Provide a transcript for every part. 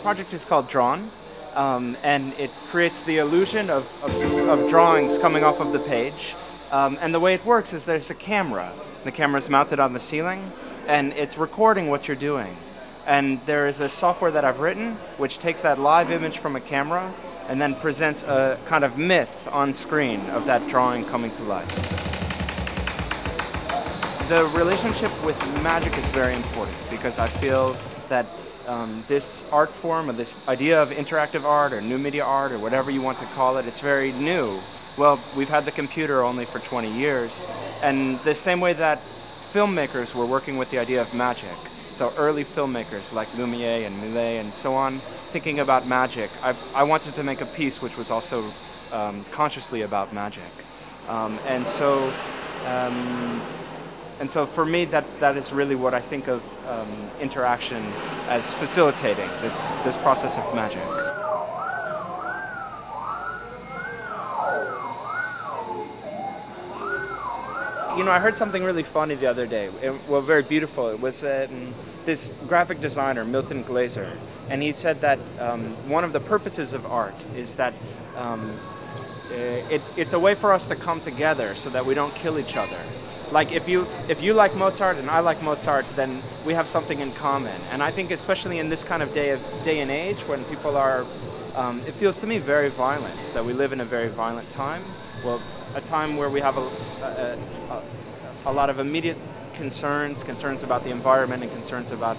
project is called Drawn, and it creates the illusion of drawings coming off of the page. And the way it works is there's a camera. The camera is mounted on the ceiling, and it's recording what you're doing. And there is a software that I've written which takes that live image from a camera and then presents a kind of myth on screen of that drawing coming to life. The relationship with magic is very important because I feel that this art form, or this idea of interactive art or new media art or whatever you want to call it, it's very new. Well, we've had the computer only for 20 years, and the same way that filmmakers were working with the idea of magic, so early filmmakers like Lumiere and Millet and so on, thinking about magic, I wanted to make a piece which was also consciously about magic. And so for me, that is really what I think of interaction as facilitating this process of magic. You know, I heard something really funny the other day. Well, very beautiful. It was this graphic designer, Milton Glaser, and he said that one of the purposes of art is that it's a way for us to come together so that we don't kill each other. Like if you like Mozart and I like Mozart, then we have something in common. And I think especially in this kind of day and age when people are, it feels to me very violent, that we live in a very violent time. Well, a time where we have a lot of immediate concerns about the environment and concerns about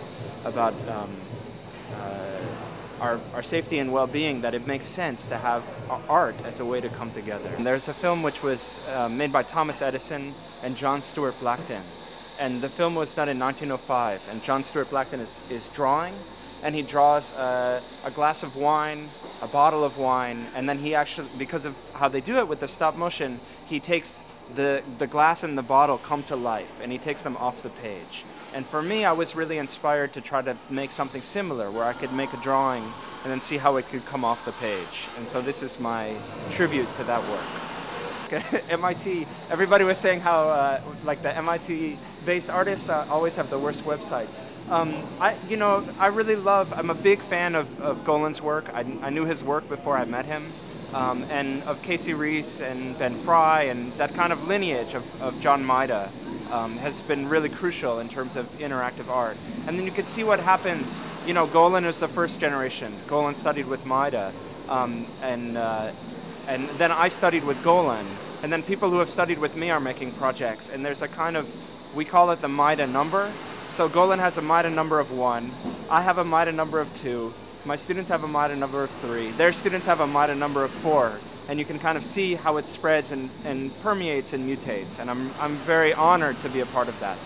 our safety and well-being, that it makes sense to have art as a way to come together. And there's a film which was made by Thomas Edison and John Stuart Blackton, and the film was done in 1905, and John Stuart Blackton is drawing, and he draws a glass of wine, a bottle of wine, and then he actually, because of how they do it with the stop motion, he takes the glass and the bottle come to life, and he takes them off the page. And for me, I was really inspired to try to make something similar, where I could make a drawing and then see how it could come off the page. And so this is my tribute to that work. MIT, everybody was saying how like the MIT-based artists always have the worst websites. I'm a big fan of Golan's work. I knew his work before I met him. And of Casey Reese and Ben Fry, and that kind of lineage of John Maida has been really crucial in terms of interactive art. And then you could see what happens. You know, Golan is the first generation. Golan studied with Maida, and then I studied with Golan. And then people who have studied with me are making projects. And there's a kind of, we call it the Maida number. So Golan has a Maida number of 1. I have a Maida number of 2. My students have a Maida number of 3. Their students have a Maida number of 4. And you can kind of see how it spreads and permeates and mutates. And I'm very honored to be a part of that.